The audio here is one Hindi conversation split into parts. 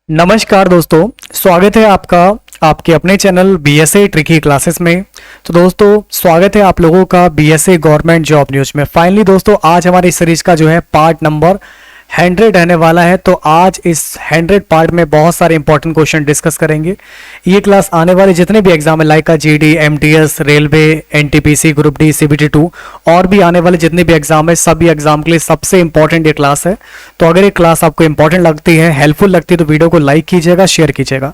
नमस्कार दोस्तों, स्वागत है आपका आपके अपने चैनल बीएसए ट्रिकी क्लासेस में। तो दोस्तों स्वागत है आप लोगों का बीएसए गवर्नमेंट जॉब न्यूज में। फाइनली दोस्तों आज हमारी सीरीज का जो है पार्ट नंबर 100 रहने वाला है। तो आज इस 100 पार्ट में बहुत सारे इंपॉर्टेंट क्वेश्चन डिस्कस करेंगे। ये क्लास आने वाले जितने भी एग्जाम है लाइक का GD, MTS, railway, NTPC, group D, CBT 2 और भी आने वाले जितने भी एग्जाम है सभी एग्जाम के लिए सबसे इंपॉर्टेंट ये क्लास है। तो अगर ये क्लास आपको इंपॉर्टेंट लगती है, हेल्पफुल लगती है तो वीडियो को लाइक कीजिएगा, शेयर कीजिएगा।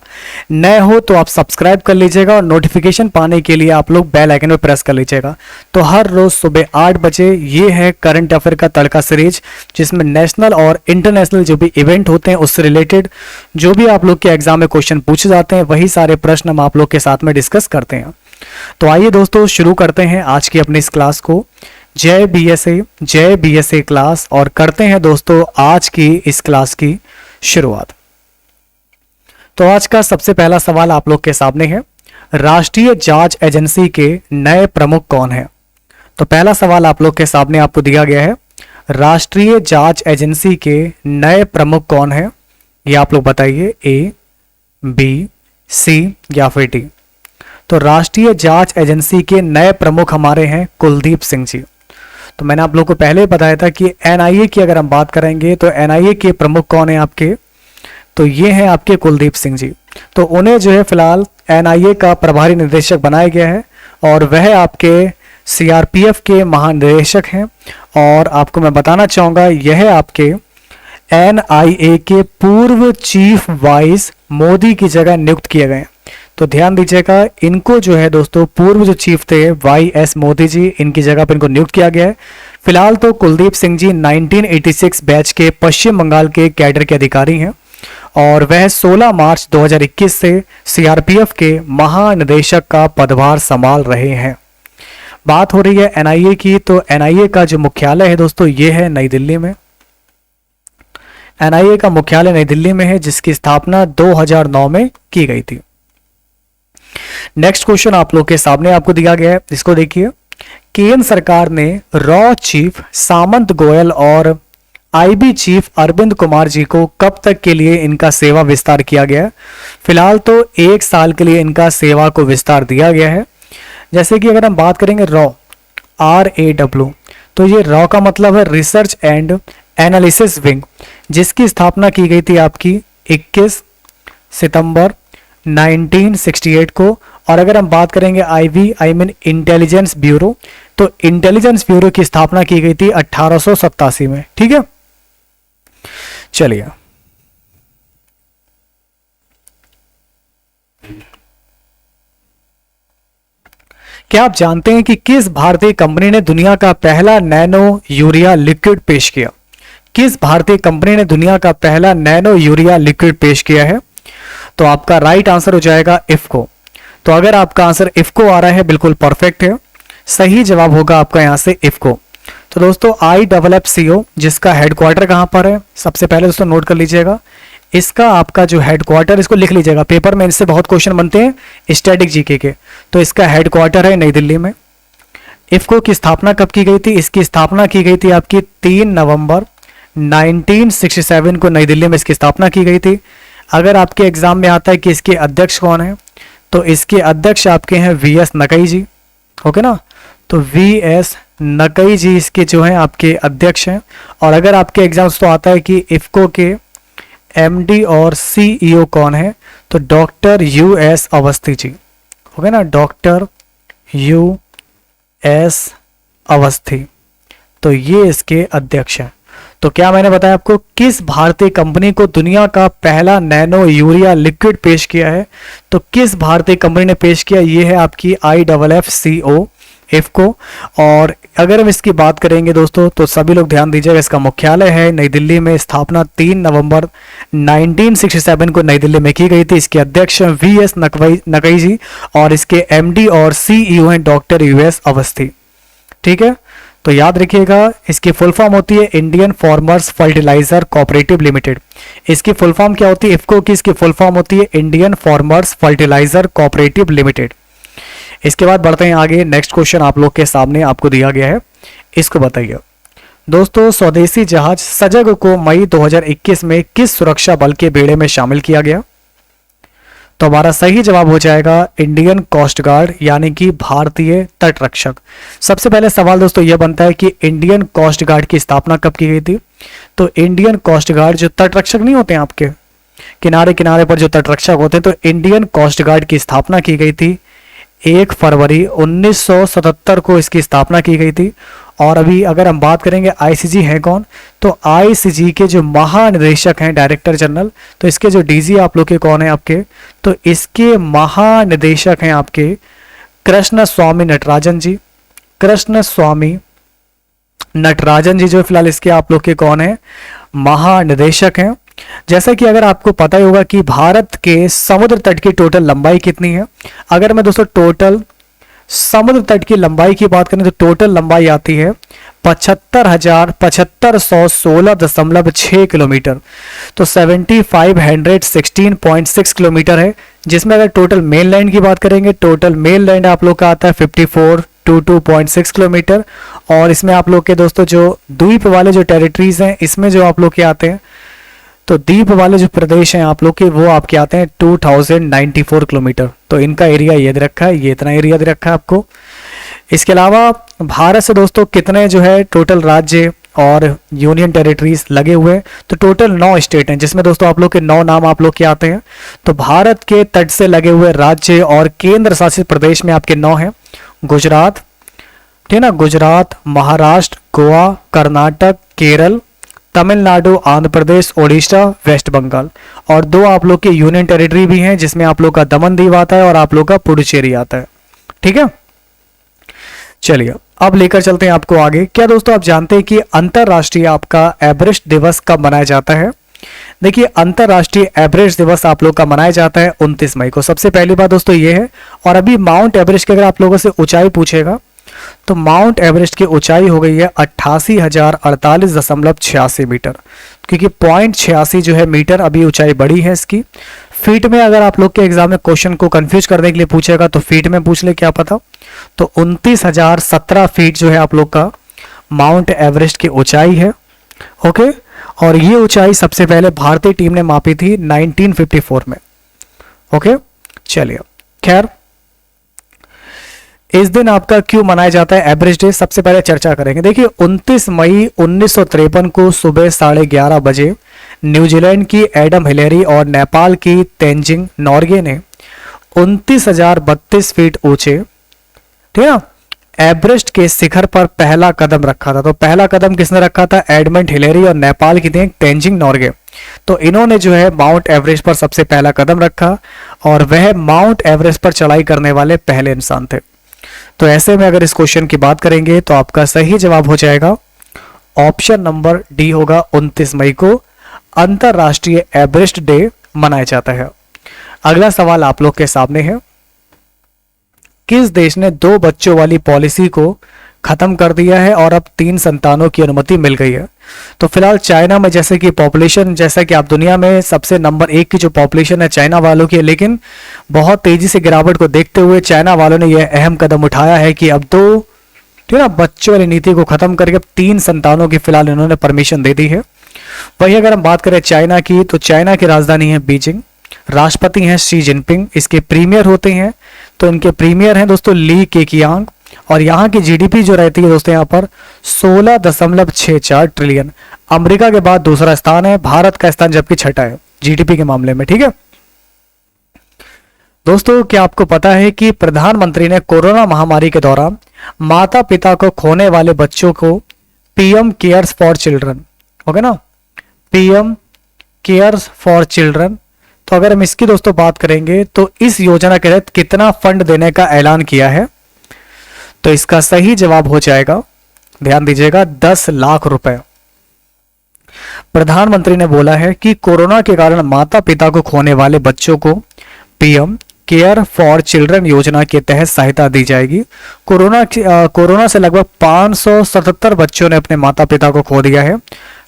नए हो तो आप सब्सक्राइब कर लीजिएगा और नोटिफिकेशन पाने के लिए आप लोग बेल आइकन पर प्रेस कर लीजिएगा। तो हर रोज सुबह 8 बजे ये है करंट अफेयर का तड़का सीरीज, जिसमें नेशनल और इंटरनेशनल जो भी इवेंट होते हैं उससे रिलेटेड जो भी आप लोग के एग्जाम में क्वेश्चन पूछे जाते हैं वही सारे प्रश्न हम आप लोग के साथ में डिस्कस करते हैं। तो आइए दोस्तों शुरू करते हैं आज की अपनी इस क्लास को। जय बीएसए क्लास, और करते हैं दोस्तों आज की इस क्लास की शुरुआत। तो आज का सबसे पहला सवाल आप लोग के सामने है, राष्ट्रीय जांच एजेंसी के नए प्रमुख कौन है? तो पहला सवाल आप लोग के सामने आपको दिया गया है, राष्ट्रीय जांच एजेंसी के नए प्रमुख कौन है? ये आप लोग बताइए, ए, बी, सी या फिर डी। तो राष्ट्रीय जांच एजेंसी के नए प्रमुख हमारे हैं कुलदीप सिंह जी। तो मैंने आप लोग को पहले बताया था कि एनआईए की अगर हम बात करेंगे तो एनआईए के प्रमुख कौन है आपके? तो ये हैं आपके कुलदीप सिंह जी। तो उन्हें जो है फिलहाल एनआईए का प्रभारी निदेशक बनाया गया है और वह आपके सीआरपीएफ के महानिदेशक हैं। और आपको मैं बताना चाहूंगा यह आपके एनआईए के पूर्व चीफ वाइस मोदी की जगह नियुक्त किए गए। तो ध्यान दीजिएगा, इनको जो है दोस्तों पूर्व जो चीफ थे वाई.एस. मोदी जी, इनकी जगह पर इनको नियुक्त किया गया है। फिलहाल तो कुलदीप सिंह जी 1986 बैच के पश्चिम बंगाल के कैडर के अधिकारी हैं और वह 16 मार्च 2021 से सीआरपीएफ के महानिदेशक का पदभार संभाल रहे हैं। बात हो रही है एनआईए की, तो एनआईए का जो मुख्यालय है दोस्तों ये है नई दिल्ली में। एनआईए का मुख्यालय नई दिल्ली में है, जिसकी स्थापना 2009 में की गई थी। नेक्स्ट क्वेश्चन आप लोग के सामने आपको दिया गया है, इसको देखिए। केंद्र सरकार ने रॉ चीफ सामंत गोयल और आईबी चीफ अरविंद कुमार जी को कब तक के लिए इनका सेवा विस्तार किया गया है? फिलहाल तो 1 साल के लिए इनका सेवा को विस्तार दिया गया है। जैसे कि अगर हम बात करेंगे रॉ, RAW, तो ये रॉ का मतलब है रिसर्च एंड एनालिसिस विंग, जिसकी स्थापना की गई थी आपकी 21 सितंबर 1968 को। और अगर हम बात करेंगे IB इंटेलिजेंस ब्यूरो, तो इंटेलिजेंस ब्यूरो की स्थापना की गई थी 1887 में। ठीक है, चलिए क्या आप जानते हैं कि किस भारतीय कंपनी ने दुनिया का पहला नैनो यूरिया लिक्विड पेश किया? किस भारतीय कंपनी ने दुनिया का पहला नैनो यूरिया लिक्विड पेश किया है? तो आपका राइट आंसर हो जाएगा इफको। तो अगर आपका आंसर इफको आ रहा है बिल्कुल परफेक्ट है, सही जवाब होगा आपका यहां से इफको। तो दोस्तों IFFCO जिसका हेडक्वार्टर कहां पर है, सबसे पहले दोस्तों नोट कर लीजिएगा। इसका आपका जो हेडक्वार्टर, इसको लिख लीजिएगा, पेपर में इससे बहुत क्वेश्चन बनते हैं स्टैटिक जीके के। तो इसका हेडक्वार्टर है नई दिल्ली में। इफको की स्थापना कब की गई थी? इसकी स्थापना की गई थी आपकी 3 नवंबर 1967 को नई दिल्ली में इसकी स्थापना की गई थी। अगर आपके एग्जाम में आता है कि इसके अध्यक्ष कौन है, तो इसके अध्यक्ष आपके हैं VS नकई जी। ओके ना, तो VS नकई जी इसके जो हैं आपके अध्यक्ष हैं। और अगर आपके एग्जाम्स तो आता है कि इफको के MD और CEO कौन है, तो doctor US Awasthi ji. Okay ना, डॉक्टर US अवस्थी, तो ये इसके अध्यक्ष हैं। तो क्या मैंने बताया आपको किस भारतीय कंपनी को दुनिया का पहला नैनो यूरिया लिक्विड पेश किया है? तो किस भारतीय कंपनी ने पेश किया? ये है आपकी IFFCO इफको। और अगर हम इसकी बात करेंगे दोस्तों तो सभी लोग ध्यान दीजिएगा, इसका मुख्यालय है नई दिल्ली में। स्थापना 3 नवंबर 1967 को नई दिल्ली में की गई थी। इसके अध्यक्ष VS नकई जी और इसके MD और CEO हैं डॉक्टर US अवस्थी। ठीक है, तो याद रखिएगा इसकी फुल फॉर्म होती है Indian farmers fertiliser cooperative limited. इसकी फुल फॉर्म क्या होती है? इफको की इसकी फुल फॉर्म होती है Indian farmers fertiliser cooperative limited. इसके बाद बढ़ते हैं आगे। नेक्स्ट क्वेश्चन आप लोग के सामने आपको दिया गया है, इसको बताइए। दोस्तों स्वदेशी जहाज सजग को मई 2021 में किस सुरक्षा बल के बेड़े में शामिल किया गया? तो हमारा सही जवाब हो जाएगा इंडियन कोस्ट गार्ड, यानी कि भारतीय तट रक्षक। सबसे पहले सवाल दोस्तों यह बनता है कि इंडियन कोस्ट गार्ड की स्थापना कब की गई थी? तो इंडियन कोस्ट गार्ड जो तट रक्षक नहीं होते हैं आपके किनारे किनारे पर जो तट रक्षक होते हैं, तो इंडियन कोस्ट गार्ड की स्थापना की गई थी 1 फरवरी 1977 को इसकी स्थापना की गई थी। और अभी अगर हम बात करेंगे आईसीजी है कौन, तो आईसीजी के जो महानिदेशक हैं डायरेक्टर जनरल, तो इसके जो डीजी आप लोग के कौन है आपके, तो इसके महानिदेशक हैं आपके कृष्ण स्वामी नटराजन जी। कृष्ण स्वामी नटराजन जी जो फिलहाल इसके आप लोग के कौन है, महानिदेशक हैं। जैसा कि अगर आपको पता ही होगा कि भारत के समुद्र तट की टोटल लंबाई कितनी है। अगर मैं दोस्तों टोटल समुद्र तट की लंबाई की बात करें तो टोटल लंबाई आती है 75,616.6 किलोमीटर, तो 7516.6 किलोमीटर है। जिसमें अगर टोटल मेन लैंड की बात करेंगे, टोटल मेन लैंड आप लोग का आता है 5422.6 किलोमीटर। और इसमें आप लोग के दोस्तों जो द्वीप वाले जो टेरिटरीज हैं, इसमें जो आप लोग के आते हैं, तो द्वीप वाले जो प्रदेश हैं आप लोग के, वो आपके आते हैं 2094 किलोमीटर। तो इनका एरिया ये दे रखा है, ये इतना एरिया दे रखा है आपको। इसके अलावा भारत से दोस्तों कितने जो है टोटल राज्य और यूनियन टेरिटरीज लगे हुए हैं, तो टोटल 9 स्टेट हैं, जिसमें दोस्तों आप लोग के 9 नाम आप लोग के आते हैं। तो भारत के तट से लगे हुए राज्य और केंद्र शासित प्रदेश में आपके 9 हैं। गुजरात, ठीक है ना, गुजरात, महाराष्ट्र, गोवा, कर्नाटक, केरल, तमिलनाडु, आंध्र प्रदेश, ओडिशा, वेस्ट बंगाल। और 2 आप लोग के यूनियन टेरिटरी भी हैं, जिसमें आप लोग का दमन दीव आता है और आप लोग का पुडुचेरी आता है। ठीक है, चलिए अब लेकर चलते हैं आपको आगे। क्या दोस्तों आप जानते हैं कि अंतरराष्ट्रीय आपका एवरेस्ट दिवस कब मनाया जाता है? देखिए अंतरराष्ट्रीय एवरेस्ट दिवस आप लोग का मनाया जाता है 29 मई को। सबसे पहली बात दोस्तों ये है। और अभी माउंट एवरेस्ट की अगर आप लोगों से ऊंचाई पूछेगा, तो माउंट एवरेस्ट की ऊंचाई हो गई है 88,048.86 मीटर, क्योंकि 0.86 जो है मीटर अभी ऊंचाई बड़ी है इसकी। फीट में अगर आप लोग के एग्जाम में क्वेश्चन को कंफ्यूज करने के लिए पूछेगा तो फीट में पूछ ले, क्या पता। तो 29,017 फीट जो है आप लोग का माउंट एवरेस्ट की ऊंचाई है। ओके, और ये ऊंचाई सबसे पहले भारतीय टीम ने मापी थी 1954 में। ओके, चलिए खैर इस दिन आपका क्यों मनाया जाता है एवरेस्ट डे, सबसे पहले चर्चा करेंगे। देखिए 29 मई 1953 को सुबह 11:30 बजे न्यूजीलैंड की एडम हिलेरी और नेपाल की तेंजिंग नॉर्गे ने 29,032 फीट ऊंचे, ठीक है ना, एवरेस्ट के शिखर पर पहला कदम रखा था। तो पहला कदम किसने रखा था? एडमंड हिलेरी और नेपाल की थी तेंजिंग नॉर्गे। तो इन्होंने जो है माउंट एवरेस्ट पर सबसे पहला कदम रखा और वह माउंट एवरेस्ट पर चढ़ाई करने वाले पहले इंसान थे। तो ऐसे में अगर इस क्वेश्चन की बात करेंगे तो आपका सही जवाब हो जाएगा ऑप्शन नंबर डी होगा। 29 मई को अंतरराष्ट्रीय एवरेस्ट डे मनाया जाता है। अगला सवाल आप लोग के सामने है। किस देश ने 2 बच्चों वाली पॉलिसी को खत्म कर दिया है और अब 3 संतानों की अनुमति मिल गई है? तो फिलहाल चाइना में जैसे कि पॉपुलेशन, जैसा कि आप दुनिया में सबसे नंबर 1 की जो पॉपुलेशन है चाइना वालों की, लेकिन बहुत तेजी से गिरावट को देखते हुए चाइना वालों ने यह अहम कदम उठाया है कि अब 2 ठीक है ना बच्चों वाली नीति को खत्म करके अब 3 संतानों की फिलहाल इन्होंने परमिशन दे दी है। वही अगर हम बात करें चाइना की, तो चाइना की राजधानी है बीजिंग, राष्ट्रपति हैं शी जिनपिंग, इसके प्रीमियर होते हैं, तो इनके प्रीमियर हैं दोस्तों ली केकियांग। और यहाँ की जीडीपी जो रहती है दोस्तों यहाँ पर 16.64 ट्रिलियन, अमेरिका के बाद दूसरा स्थान है, भारत का स्थान जबकि छठा है जीडीपी के मामले में। ठीक है दोस्तों, क्या आपको पता है कि प्रधानमंत्री ने कोरोना महामारी के दौरान माता पिता को खोने वाले बच्चों को PM cares for children, okay ना, पीएम केयर्स फॉर चिल्ड्रन, तो अगर हम इसकी दोस्तों बात करेंगे तो इस योजना के तहत कितना फंड देने का ऐलान किया है? तो इसका सही जवाब हो जाएगा, ध्यान दीजिएगा, 10 लाख रुपए। प्रधानमंत्री ने बोला है कि कोरोना के कारण माता पिता को खोने वाले बच्चों को पीएम केयर फॉर चिल्ड्रन योजना के तहत सहायता दी जाएगी। कोरोना से लगभग 577 बच्चों ने अपने माता पिता को खो दिया है।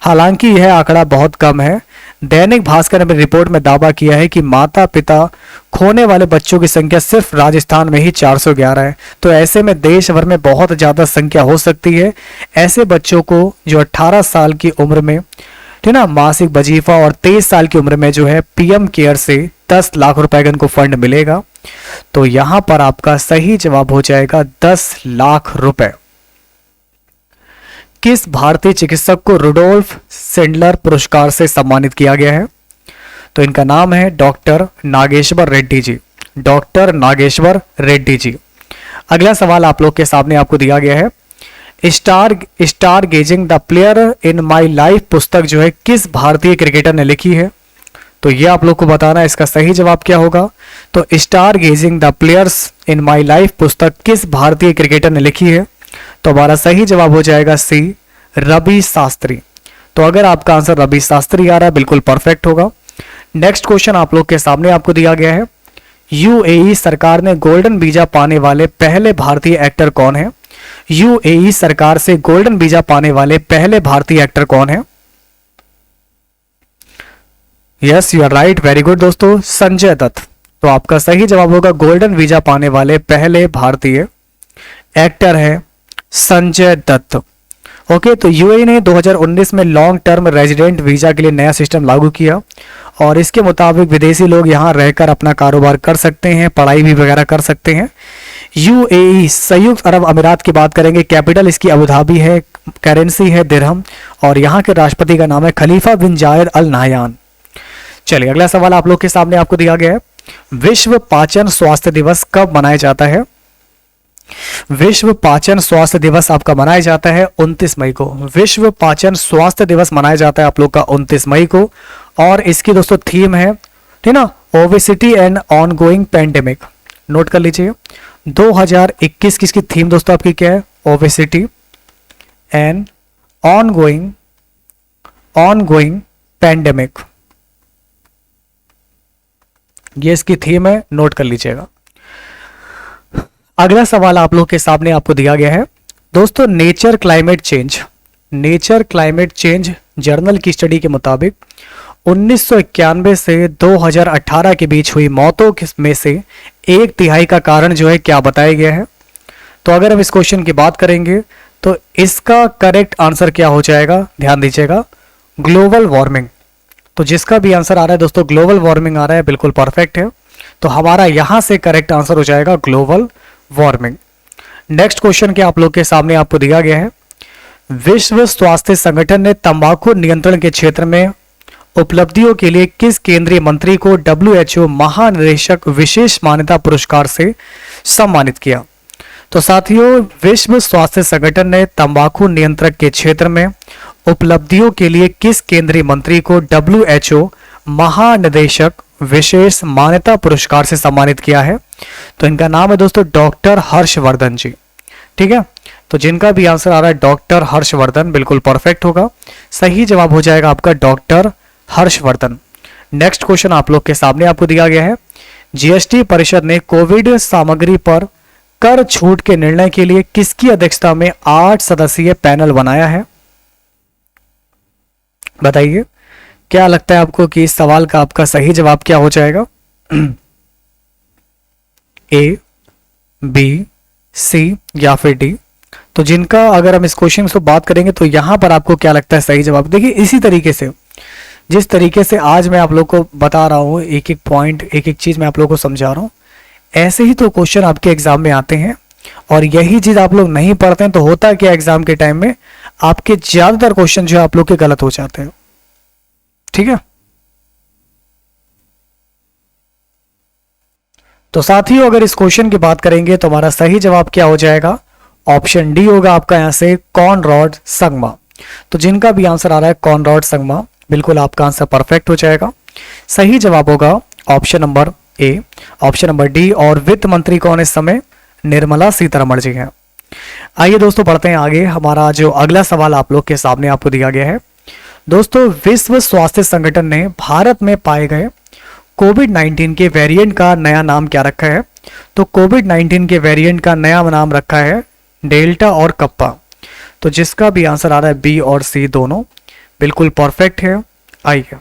हालांकि यह आंकड़ा बहुत कम है, दैनिक भास्कर ने रिपोर्ट में दावा किया है कि माता पिता खोने वाले बच्चों की संख्या सिर्फ राजस्थान में ही 411 है। तो ऐसे में देश भर में बहुत ज्यादा संख्या हो सकती है। ऐसे बच्चों को जो 18 साल की उम्र में, ठीक ना, मासिक वजीफा और 23 साल की उम्र में जो है पीएम केयर से 10 लाख रुपए का इनको फंड मिलेगा। तो यहां पर आपका सही जवाब हो जाएगा 10 लाख रुपए। किस भारतीय चिकित्सक को रुडोल्फ सेंडलर पुरस्कार से सम्मानित किया गया है? तो इनका नाम है डॉक्टर नागेश्वर रेड्डी जी। डॉक्टर नागेश्वर रेड्डी जी। अगला सवाल आप लोग के सामने आपको दिया गया है, stargazing the player in my life पुस्तक जो है किस भारतीय क्रिकेटर ने लिखी है? तो ये आप लोग को बताना है इसका सही जवाब क्या होगा। तो stargazing the players in my life पुस्तक किस भारतीय क्रिकेटर ने लिखी है? तो हमारा सही जवाब हो जाएगा सी, रवि शास्त्री। तो अगर आपका आंसर रवि शास्त्री आ रहा है, बिल्कुल परफेक्ट होगा। नेक्स्ट क्वेश्चन आप लोग के सामने आपको दिया गया है, यूएई सरकार ने गोल्डन वीजा पाने वाले पहले भारतीय एक्टर कौन है? यूएई सरकार से गोल्डन वीजा पाने वाले पहले भारतीय एक्टर कौन है? Yes, you are right, very good दोस्तों, संजय दत्त। तो आपका सही जवाब होगा गोल्डन वीजा पाने वाले पहले भारतीय एक्टर है संजय दत्त। ओके, तो यूएई ने 2019 में लॉन्ग टर्म रेजिडेंट वीजा के लिए नया सिस्टम लागू किया और इसके मुताबिक विदेशी लोग यहां रहकर अपना कारोबार कर सकते हैं, पढ़ाई भी वगैरह कर सकते हैं। यूएई संयुक्त अरब अमीरात की बात करेंगे, कैपिटल इसकी अबू धाबी है, करेंसी है दिरहम और यहाँ के राष्ट्रपति का नाम है खलीफा बिन जायद अल नाहयान। चलिए अगला सवाल आप लोग के सामने आपको दिया गया है, विश्व पाचन स्वास्थ्य दिवस कब मनाया जाता है? विश्व पाचन स्वास्थ्य दिवस आपका मनाया जाता है 29 मई को। विश्व पाचन स्वास्थ्य दिवस मनाया जाता है आप लोग का 29 मई को और इसकी दोस्तों थीम है, ठीक ना, obesity and ongoing pandemic. Note कर लीजिए 2021 की इसकी थीम दोस्तों आपकी क्या है? ओबेसिटी एंड ऑनगोइंग पेंडेमिक, ये इसकी थीम है, नोट कर लीजिएगा। अगला सवाल आप लोग के सामने आपको दिया गया है दोस्तों, नेचर क्लाइमेट चेंज जर्नल की स्टडी के मुताबिक 1991 से 2018 के बीच हुई मौतों में से 1/3 का कारण जो है क्या बताया गया है? तो अगर हम इस क्वेश्चन की बात करेंगे तो इसका करेक्ट आंसर क्या हो जाएगा? ध्यान दीजिएगा, ग्लोबल वार्मिंग। तो जिसका भी आंसर आ रहा है दोस्तों ग्लोबल वार्मिंग आ रहा है, बिल्कुल परफेक्ट है। तो हमारा यहां से करेक्ट आंसर हो जाएगा ग्लोबल वार्मिंग। नेक्स्ट क्वेश्चन के आप लोग के सामने आपको दिया गया है, विश्व स्वास्थ्य संगठन ने तंबाकू नियंत्रण के क्षेत्र में उपलब्धियों के लिए किस केंद्रीय मंत्री को WHO महानिदेशक विशेष मान्यता पुरस्कार से सम्मानित किया? तो साथियों, विश्व स्वास्थ्य संगठन ने तंबाकू नियंत्रण के क्षेत्र में उपलब्धियों के लिए किस केंद्रीय मंत्री को WHO महानिदेशक विशेष मान्यता पुरस्कार से सम्मानित किया है? तो इनका नाम है दोस्तों डॉक्टर हर्षवर्धन जी। ठीक है, तो जिनका भी आंसर आ रहा है डॉक्टर हर्षवर्धन, बिल्कुल परफेक्ट होगा। सही जवाब हो जाएगा आपका डॉक्टर हर्षवर्धन। नेक्स्ट क्वेश्चन आप लोग के सामने आपको दिया गया है, जीएसटी परिषद ने कोविड सामग्री पर कर छूट के निर्णय के लिए किसकी अध्यक्षता में 8 सदस्यीय पैनल बनाया है? बताइए, क्या लगता है आपको कि इस सवाल का आपका सही जवाब क्या हो जाएगा? ए, बी, सी या फिर डी? तो जिनका अगर हम इस क्वेश्चन से बात करेंगे तो यहां पर आपको क्या लगता है सही जवाब? देखिए, इसी तरीके से जिस तरीके से आज मैं आप लोग को बता रहा हूं, एक एक पॉइंट, एक एक चीज मैं आप लोग को समझा रहा हूं, ऐसे ही तो क्वेश्चन आपके एग्जाम में आते हैं। और यही चीज आप लोग नहीं पढ़ते हैं तो होता है कि एग्जाम के टाइम में आपके ज्यादातर क्वेश्चन जो है आप लोग के गलत हो जाते हैं। ठीक है, तो साथियों अगर इस क्वेश्चन की बात करेंगे तो हमारा सही जवाब क्या हो जाएगा? ऑप्शन डी होगा आपका यहां से कॉनराड संगमा। तो जिनका भी आंसर आ रहा है कॉनराड संगमा, बिल्कुल आपका आंसर परफेक्ट हो जाएगा। सही जवाब होगा option number A, option number D. और वित्त मंत्री कौन इस समय? निर्मला सीतारमण जी हैं। आइए दोस्तों बढ़ते हैं आगे। हमारा जो अगला सवाल आप लोग के सामने आपको दिया गया है दोस्तों, विश्व स्वास्थ्य संगठन ने भारत में पाए गए कोविड-19 के वेरिएंट का नया नाम क्या रखा है? तो कोविड-19 के वेरिएंट का नया नाम रखा है डेल्टा और कप्पा। तो जिसका भी आंसर आ रहा है बी और सी दोनों, बिल्कुल परफेक्ट है। आइए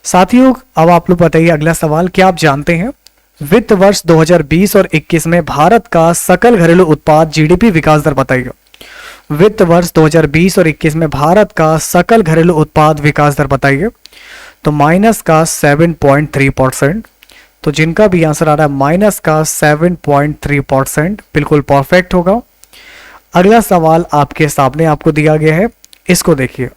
साथियों अब आप लोग बताइए अगला सवाल, क्या आप जानते हैं वित्त वर्ष 2020 और 21 में भारत का सकल घरेलू उत्पाद जीडीपी विकास दर बताइए। वित्त वर्ष 2020 और 21 में भारत का सकल घरेलू उत्पाद विकास दर बताइए। तो माइनस का 7.3%। तो जिनका भी आंसर आ रहा है माइनस का 7.3%, बिल्कुल परफेक्ट होगा। अगला सवाल आपके सामने आपको दिया गया है, इसको देखिए।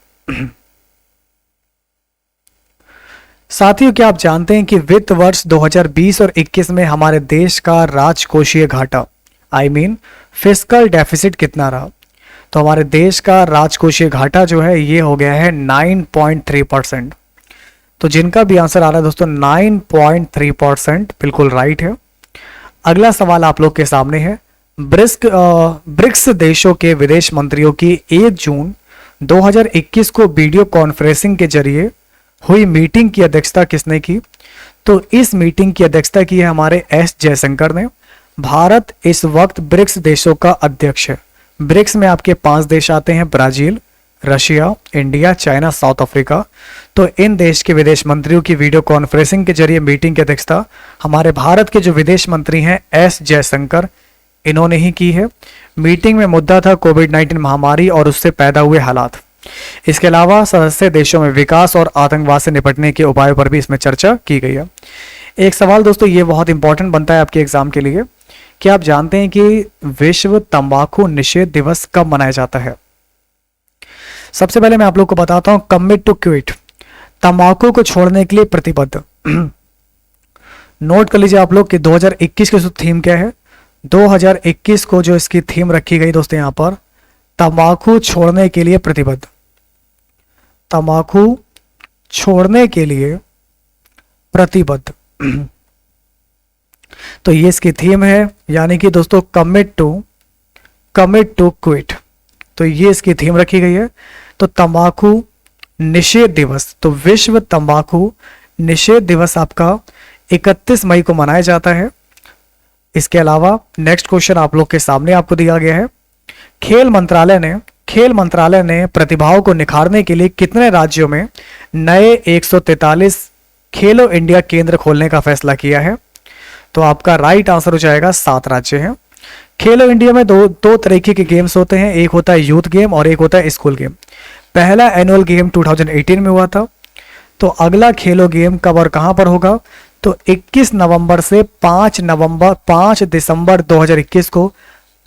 साथियों क्या आप जानते हैं कि वित्त वर्ष 2020 और 21 में हमारे देश का राजकोषीय घाटा फिस्कल डेफिसिट कितना रहा? तो हमारे देश का राजकोषीय घाटा जो है ये हो गया है 9.3%। तो जिनका भी आंसर आ रहा है दोस्तों 9.3%, बिल्कुल राइट है। अगला सवाल आप लोग के सामने है, ब्रिक्स देशों के विदेश मंत्रियों की 1 जून 2021 को वीडियो कॉन्फ्रेंसिंग के जरिए हुई मीटिंग की अध्यक्षता किसने की? तो इस मीटिंग की अध्यक्षता की है हमारे एस जयशंकर ने। भारत इस वक्त ब्रिक्स देशों का अध्यक्ष है। ब्रिक्स में आपके 5 देश आते हैं, Brazil, Russia, India, China, south Africa. तो इन देश के विदेश मंत्रियों की वीडियो कॉन्फ्रेंसिंग के जरिए मीटिंग की अध्यक्षता हमारे भारत के जो विदेश मंत्री हैं एस जयशंकर, इन्होंने ही की है। मीटिंग में मुद्दा था कोविड-19 महामारी और उससे पैदा हुए हालात। इसके अलावा सदस्य देशों में विकास और आतंकवाद से निपटने के उपायों पर भी इसमें चर्चा की गई है। एक सवाल दोस्तों ये बहुत इंपॉर्टेंट बनता है आपके एग्जाम के लिए, क्या आप जानते हैं कि विश्व तंबाकू निषेध दिवस कब मनाया जाता है? सबसे पहले मैं आप लोग को बताता हूं, कमिट टू क्विट, तंबाकू को छोड़ने के लिए प्रतिबद्ध। नोट कर लीजिए आप लोग कि 2021 की थीम क्या है। 2021 को जो इसकी थीम रखी गई दोस्तों यहां पर, तंबाकू छोड़ने के लिए प्रतिबद्ध, तंबाकू छोड़ने के लिए प्रतिबद्ध। तो ये इसकी थीम है, यानी कि दोस्तों कमिट टू क्विट। तो ये इसकी थीम रखी गई है। तो तंबाकू निषेध दिवस, तो विश्व तंबाकू निषेध दिवस आपका 31 मई को मनाया जाता है। इसके अलावा नेक्स्ट क्वेश्चन आप लोग के सामने आपको दिया गया है, खेल मंत्रालय ने प्रतिभाओं को निखारने के लिए कितने राज्यों में नए 143 खेलो इंडिया केंद्र खोलने का फैसला किया है? तो आपका राइट आंसर हो जाएगा 7 राज्य हैं। खेलो इंडिया में दो तरीके के गेम्स होते हैं, एक होता है यूथ गेम और एक होता है स्कूल गेम। पहला एनुअल गेम 2018 में हुआ था। तो अगला खेलो गेम कब और कहां पर होगा? तो 21 नवंबर से 5 दिसंबर 2021 को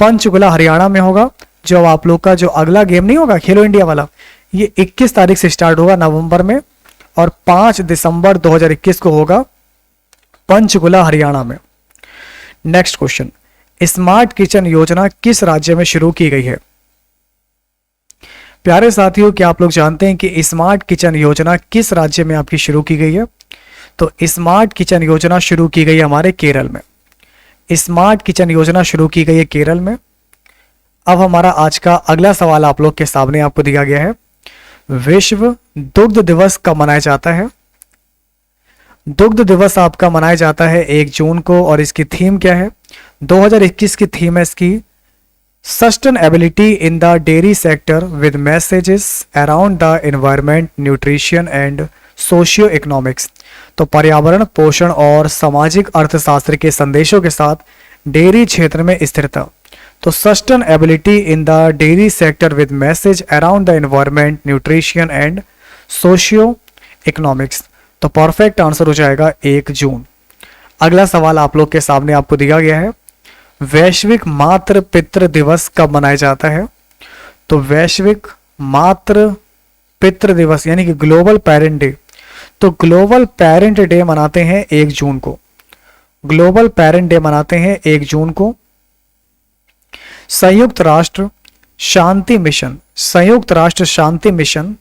पंचकुला हरियाणा में होगा। जो आप लोग का जो अगला गेम नहीं होगा खेलो इंडिया वाला, ये 21 तारीख से स्टार्ट होगा नवंबर में और 5 दिसंबर 2021 को होगा पंचकुला हरियाणा में। नेक्स्ट क्वेश्चन, स्मार्ट किचन योजना किस राज्य में शुरू की गई है? प्यारे साथियों क्या आप लोग जानते हैं कि स्मार्ट किचन योजना किस राज्य में आपकी शुरू की गई है? तो स्मार्ट किचन योजना शुरू की गई है हमारे केरल में। स्मार्ट किचन योजना शुरू की गई है केरल में। अब हमारा आज का अगला सवाल आप लोग के सामने आपको दिया गया है, विश्व दुग्ध दिवस कब मनाया जाता है? दुग्ध दिवस आपका मनाया जाता है 1 जून को और इसकी थीम क्या है? 2021 की थीम है इसकी sustainability in the dairy sector with messages around the environment, nutrition and socio economics. तो पर्यावरण, पोषण और सामाजिक अर्थशास्त्र के संदेशों के साथ डेयरी क्षेत्र में स्थिरता। तो sustainability in the dairy sector with message around the environment, nutrition and socio economics. तो परफेक्ट आंसर हो जाएगा 1 जून। अगला सवाल आप लोग के सामने आपको दिया गया है, वैश्विक मातृ पितृ दिवस कब मनाया जाता है? तो वैश्विक मातृ पितृ दिवस यानी कि ग्लोबल पेरेंट डे, तो ग्लोबल पेरेंट डे मनाते हैं 1 जून को। ग्लोबल पेरेंट डे मनाते हैं 1 जून को। संयुक्त राष्ट्र शांति मिशन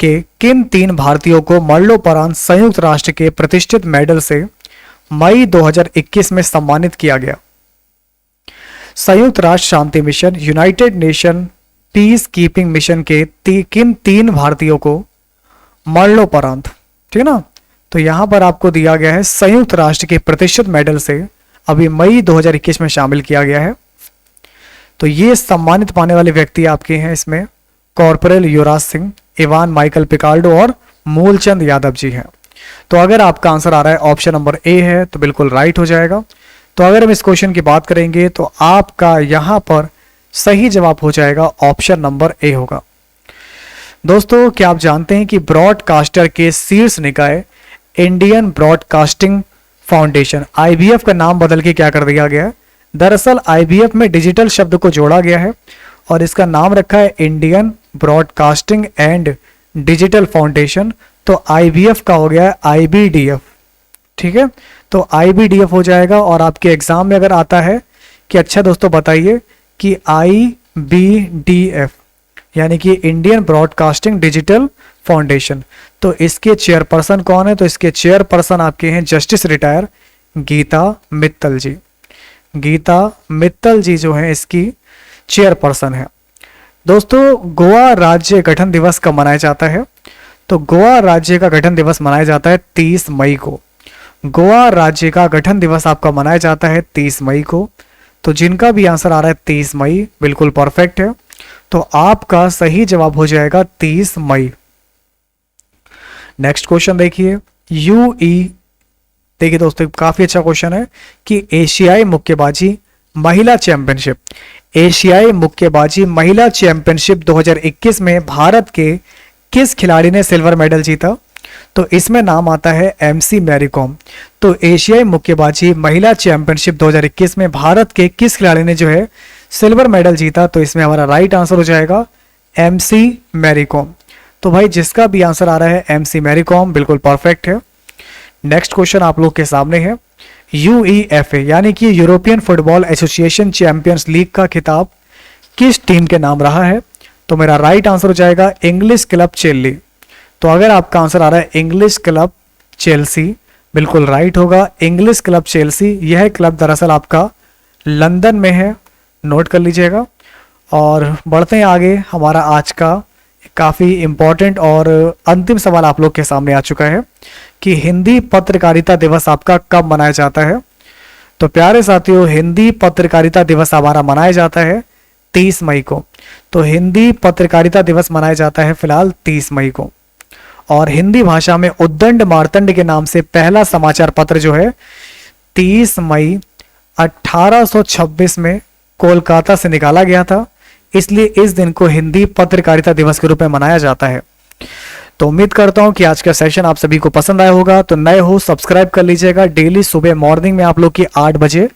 के किन 3 भारतीयों को मरणोपरांत संयुक्त राष्ट्र के प्रतिष्ठित मेडल से मई 2021 में सम्मानित किया गया? संयुक्त राष्ट्र शांति मिशन, United Nation peace keeping mission के किन 3 भारतीयों को मरणोपरांत, ठीक है ना? तो यहां पर आपको दिया गया है संयुक्त राष्ट्र के प्रतिष्ठित मेडल से अभी मई 2021 में शामिल किया गया है। तो ये सम्मानित पाने वाले व्यक्ति आपके हैं इसमें corporal Yuvraj Singh, Ivan Michael पिकाल्डो और मूलचंद यादव जी हैं। तो अगर आपका आंसर आ रहा है ऑप्शन नंबर ए है तो बिल्कुल राइट हो जाएगा। तो अगर हम इस क्वेश्चन की बात करेंगे तो आपका यहां पर सही जवाब हो जाएगा ऑप्शन नंबर ए होगा। दोस्तों क्या आप जानते हैं कि ब्रॉडकास्टर के शीर्ष निकाय इंडियन ब्रॉडकास्टिंग फाउंडेशन आईबीएफ का नाम बदल के क्या कर दिया गया है? दरअसल आईबीएफ में डिजिटल शब्द को जोड़ा गया है और इसका नाम रखा है Indian broadcasting and digital foundation. तो आईबीएफ का हो गया है आईबीडीएफ। ठीक है, तो आईबीडीएफ हो जाएगा। और आपके एग्जाम में अगर आता है कि अच्छा दोस्तों बताइए कि आईबीडीएफ यानी कि इंडियन ब्रॉडकास्टिंग डिजिटल फाउंडेशन, तो इसके चेयरपर्सन कौन है? तो इसके चेयरपर्सन आपके हैं जस्टिस रिटायर गीता मित्तल जी। गीता मित्तल जी जो है इसकी चेयरपर्सन है। दोस्तों गोवा राज्य गठन दिवस कब मनाया जाता है? तो गोवा राज्य का गठन दिवस मनाया जाता है 30 मई को। गोवा राज्य का गठन दिवस आपका मनाया जाता है 30 मई को। तो जिनका भी आंसर आ रहा है 30 मई बिल्कुल परफेक्ट है। तो आपका सही जवाब हो जाएगा 30 मई। नेक्स्ट क्वेश्चन देखिए, देखिए दोस्तों काफी अच्छा क्वेश्चन है कि एशियाई मुक्केबाजी महिला चैंपियनशिप, एशियाई मुक्केबाजी महिला चैंपियनशिप 2021 में भारत के किस खिलाड़ी ने सिल्वर मेडल जीता? तो इसमें नाम आता है एमसी मैरी कॉम। तो एशियाई मुक्केबाजी महिला चैंपियनशिप 2021 में भारत के किस खिलाड़ी ने जो है सिल्वर मेडल जीता? तो इसमें हमारा राइट आंसर हो जाएगा एमसी मैरी कॉम। तो भाई जिसका भी आंसर आ रहा है एमसी मैरी कॉम बिल्कुल परफेक्ट है। नेक्स्ट क्वेश्चन आप लोग के सामने है, यूईएफए यानी कि European football association champions league का खिताब किस टीम के नाम रहा है? तो मेरा राइट आंसर हो जाएगा इंग्लिश क्लब चेल्सी। तो अगर आपका आंसर आ रहा है इंग्लिश क्लब चेल्सी बिल्कुल राइट होगा। इंग्लिश क्लब चेल्सी यह क्लब दरअसल आपका लंदन में है, नोट कर लीजिएगा। और बढ़ते हैं आगे, हमारा आज का काफ़ी इम्पोर्टेंट और अंतिम सवाल आप लोग के सामने आ चुका है कि हिंदी पत्रकारिता दिवस आपका कब मनाया जाता है? तो प्यारे साथियों हिंदी पत्रकारिता दिवस हमारा मनाया जाता है 30 मई को। तो हिंदी पत्रकारिता दिवस मनाया जाता है फिलहाल 30 मई को। और हिंदी भाषा में उद्दंड मार्तंड के नाम से पहला समाचार पत्र जो है 30 मई 1826 में कोलकाता से निकाला गया था, इसलिए इस दिन को हिंदी पत्रकारिता दिवस के रूप में मनाया जाता है। तो उम्मीद करता हूं कि आज का सेशन आप सभी को पसंद आया होगा। तो नए हो सब्सक्राइब कर लीजिएगा। डेली सुबह मॉर्निंग में आप लोग की 8 बजे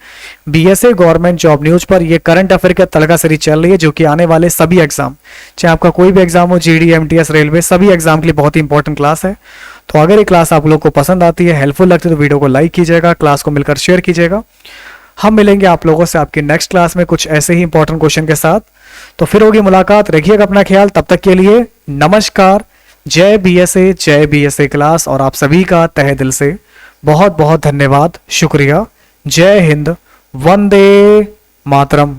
बीएसए गवर्नमेंट जॉब न्यूज पर ये करंट अफेयर का तड़का सीरीज चल रही है, जो कि आने वाले सभी एग्जाम, चाहे आपका कोई भी एग्जाम हो, जीडी, एमटीएस, रेलवे, सभी एग्जाम के लिए बहुत ही इंपॉर्टेंट क्लास है। तो अगर ये क्लास आप लोग को पसंद आती है, हेल्पफुल लगती है, तो वीडियो को लाइक कीजिएगा, क्लास को मिलकर शेयर कीजिएगा। हम मिलेंगे आप लोगों से आपकी नेक्स्ट क्लास में कुछ ऐसे ही इंपॉर्टेंट क्वेश्चन के साथ। तो फिर होगी मुलाकात। रखिएगा अपना ख्याल, तब तक के लिए नमस्कार। जय बीएसए क्लास। और आप सभी का तहे दिल से बहुत बहुत धन्यवाद, शुक्रिया। जय हिंद, वंदे मातरम।